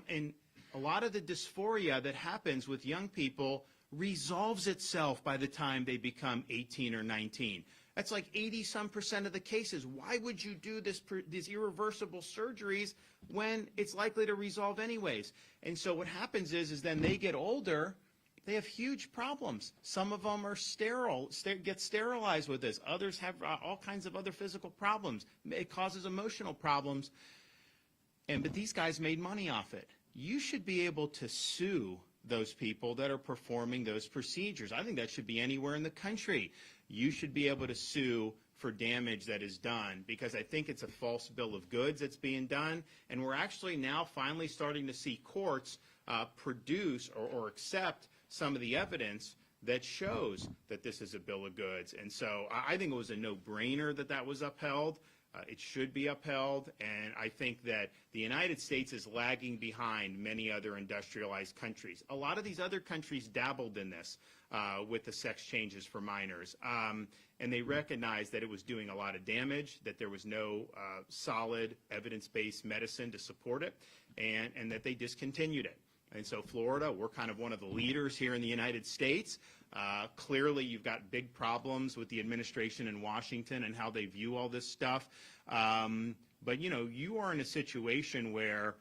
And a lot of the dysphoria that happens with young people resolves itself by the time they become 18 or 19. That's like 80-some% of the cases. Why would you do these irreversible surgeries when it's likely to resolve anyways? And so what happens is then they get older, they have huge problems. Some of them are sterile, get sterilized with this. Others have all kinds of other physical problems. It causes emotional problems. But these guys made money off it. You should be able to sue those people that are performing those procedures. I think that should be anywhere in the country. You should be able to sue for damage that is done, because I think it's a false bill of goods that's being done, and we're actually now finally starting to see courts produce or accept some of the evidence that shows that this is a bill of goods. And so I think it was a no-brainer that was upheld. It should be upheld, and I think that the United States is lagging behind many other industrialized countries. A lot of these other countries dabbled in this with the sex changes for minors, and they recognized that it was doing a lot of damage, that there was no solid evidence-based medicine to support it, and that they discontinued it. And so Florida, we're kind of one of the leaders here in the United States. Clearly, you've got big problems with the administration in Washington and how they view all this stuff. But, you know, you are in a situation where,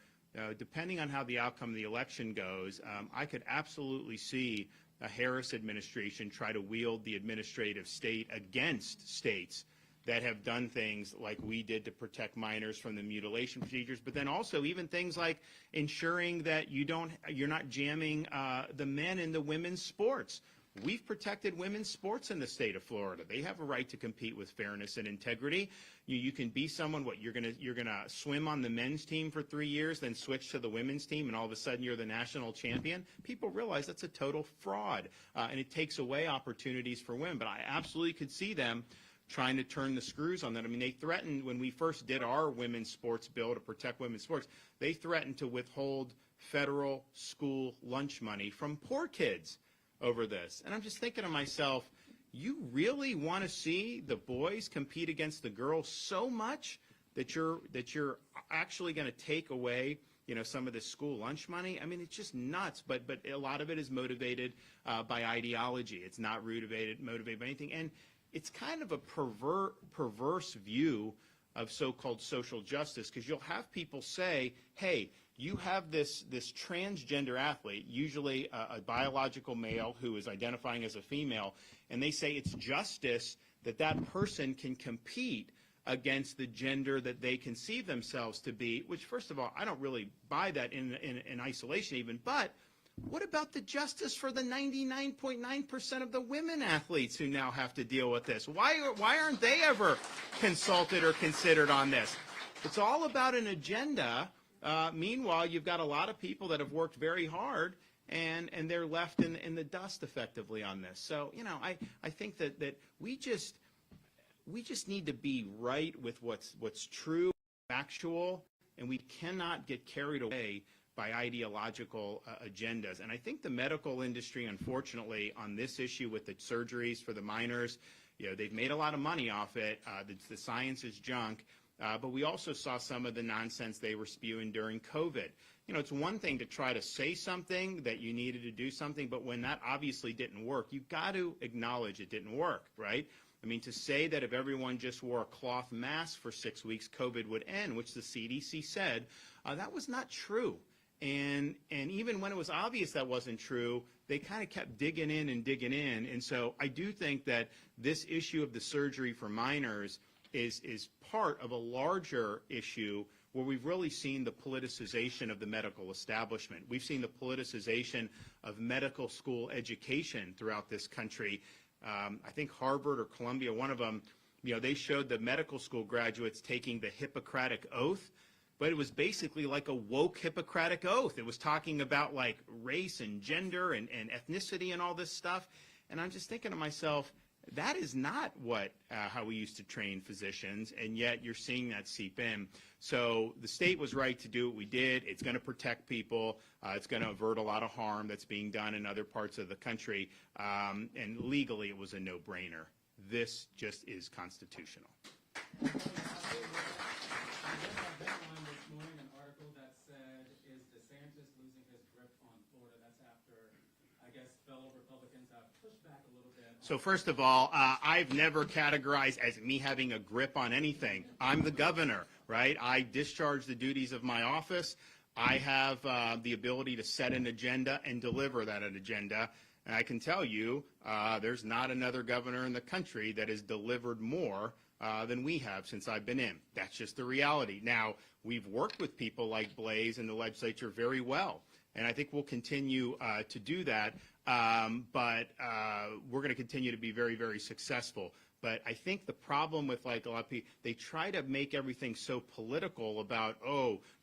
depending on how the outcome of the election goes, I could absolutely see a Harris administration try to wield the administrative state against states that have done things like we did to protect minors from the mutilation procedures, but then also even things like ensuring that you're not jamming the men in the women's sports. We've protected women's sports in the state of Florida. They have a right to compete with fairness and integrity. You can be someone, you're gonna swim on the men's team for 3 years, then switch to the women's team, and all of a sudden you're the national champion. People realize that's a total fraud, and it takes away opportunities for women. But I absolutely could see them trying to turn the screws on that. I mean, they threatened, when we first did our women's sports bill to protect women's sports, they threatened to withhold federal school lunch money from poor kids over this. And I'm just thinking to myself, you really want to see the boys compete against the girls so much that you're actually going to take away, you know, some of the school lunch money? I mean, it's just nuts. But a lot of it is motivated by ideology. It's not motivated by anything. And it's kind of a perverse view of so-called social justice, because you'll have people say, hey, you have this transgender athlete, usually a biological male who is identifying as a female, and they say it's justice that that person can compete against the gender that they conceive themselves to be, which, first of all, I don't really buy that in isolation even, but What about the justice for the 99.9% of the women athletes who now have to deal with this? Why aren't they ever consulted or considered on this? It's all about an agenda. Meanwhile, you've got a lot of people that have worked very hard, and they're left in the dust effectively on this. So, I think that we just need to be right with what's true, factual, and we cannot get carried away by ideological agendas. And I think the medical industry, unfortunately, on this issue with the surgeries for the minors, they've made a lot of money off it. The science is junk. But we also saw some of the nonsense they were spewing during COVID. It's one thing to try to say something that you needed to do something, but when that obviously didn't work, you've got to acknowledge it didn't work, right? I mean, to say that if everyone just wore a cloth mask for 6 weeks, COVID would end, which the CDC said, that was not true. And even when it was obvious that wasn't true, they kind of kept digging in. And so I do think that this issue of the surgery for minors is part of a larger issue where we've really seen the politicization of the medical establishment. We've seen the politicization of medical school education throughout this country. I think Harvard or Columbia, one of them, they showed the medical school graduates taking the Hippocratic Oath, but it was basically like a woke Hippocratic Oath. It was talking about like race and gender and ethnicity and all this stuff. And I'm just thinking to myself, that is not how we used to train physicians, and yet you're seeing that seep in. So the state was right to do what we did. It's going to protect people. It's going to avert a lot of harm that's being done in other parts of the country. And legally, it was a no-brainer. This just is constitutional. I read a headline this morning, an article that said, is DeSantis losing his grip on Florida? That's after, I guess, fellow Republicans have pushed back a little bit. So first of all, I've never categorized as me having a grip on anything. I'm the governor, right? I discharge the duties of my office. I have the ability to set an agenda and deliver that agenda. And I can tell you there's not another governor in the country that has delivered more than we have since I've been in. That's just the reality. Now, we've worked with people like Blaze in the legislature very well, and I think we'll continue to do that. But we're going to continue to be very, very successful. But I think the problem with like a lot of people, they try to make everything so political about,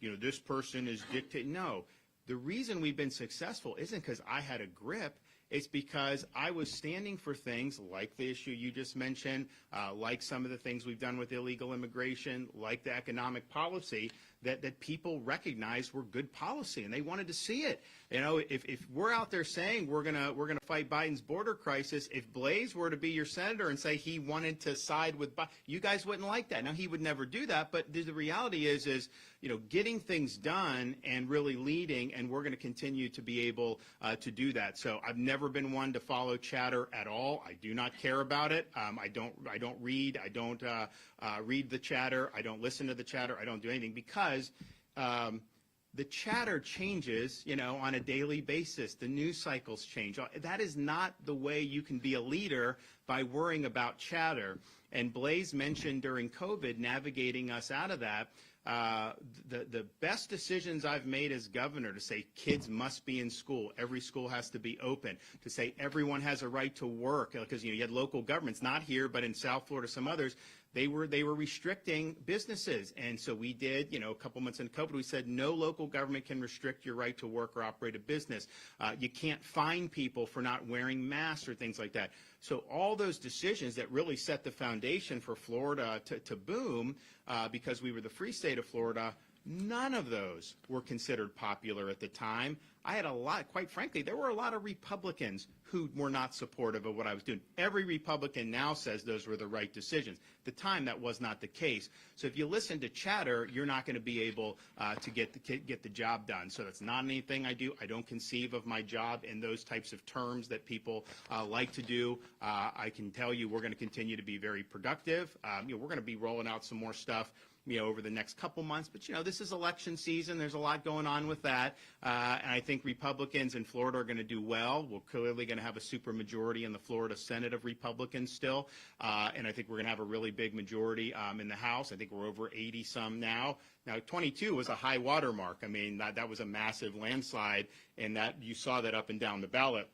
this person is dictating. No, the reason we've been successful isn't because I had a grip. It's because I was standing for things like the issue you just mentioned, like some of the things we've done with illegal immigration, like the economic policy that people recognize were good policy, and they wanted to see it. If we're out there saying we're gonna fight Biden's border crisis, if Blaze were to be your senator and say he wanted to side with Biden, you guys wouldn't like that. Now, he would never do that, but the reality is getting things done and really leading, and we're going to continue to be able to do that. So I've never been one to follow chatter at all. I do not care about it. I don't read. I don't read the chatter. I don't listen to the chatter. I don't do anything because the chatter changes, on a daily basis. The news cycles change. That is not the way you can be a leader, by worrying about chatter. And Blaze mentioned during COVID navigating us out of that. The best decisions I've made as governor to say kids must be in school, every school has to be open, to say everyone has a right to work, because you had local governments, not here, but in South Florida, some others, they were restricting businesses. And so we did, a couple months into COVID, we said no local government can restrict your right to work or operate a business. You can't fine people for not wearing masks or things like that. So all those decisions that really set the foundation for Florida to boom, because we were the free state of Florida, none of those were considered popular at the time. I had quite frankly, there were a lot of Republicans who were not supportive of what I was doing. Every Republican now says those were the right decisions. At the time, that was not the case. So if you listen to chatter, you're not going to be able to get the job done. So that's not anything I do. I don't conceive of my job in those types of terms that people like to do. I can tell you we're going to continue to be very productive. We're going to be rolling out some more stuff over the next couple months. But, this is election season. There's a lot going on with that. And I think Republicans in Florida are going to do well. We're clearly going to have a supermajority in the Florida Senate of Republicans still. And I think we're going to have a really big majority in the House. I think we're over 80 some now. Now, 22 was a high water mark. I mean, that was a massive landslide, and that you saw that up and down the ballot.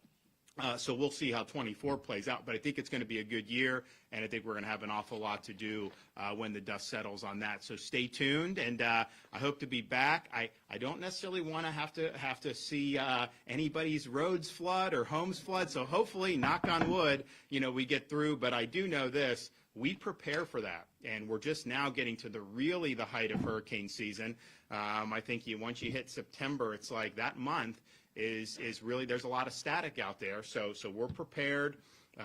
So we'll see how 24 plays out, but I think it's going to be a good year, and I think we're going to have an awful lot to do when the dust settles on that. So stay tuned, and I hope to be back. I don't necessarily want to have to see anybody's roads flood or homes flood. So hopefully, knock on wood, we get through. But I do know this: we prepare for that, and we're just now getting to the height of hurricane season. I think once you hit September, it's like that month is really, there's a lot of static out there. So we're prepared.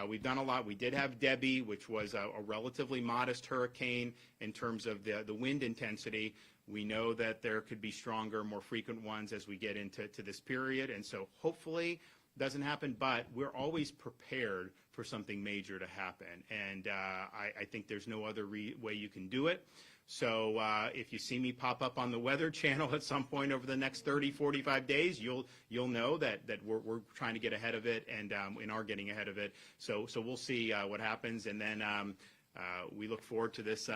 We've done a lot. We did have Debbie, which was a relatively modest hurricane in terms of the wind intensity. We know that there could be stronger, more frequent ones as we get into this period. And so hopefully it doesn't happen, but we're always prepared for something major to happen. And I think there's no other way you can do it. So if you see me pop up on the Weather Channel at some point over the next 30, 45 days, you'll know that we're trying to get ahead of it and are getting ahead of it. So we'll see what happens. And then we look forward to this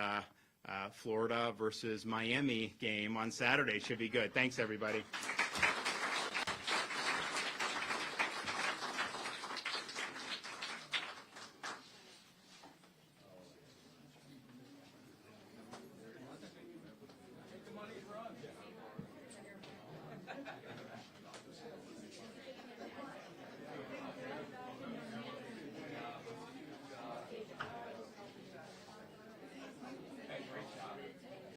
Florida versus Miami game on Saturday. Should be good. Thanks, everybody.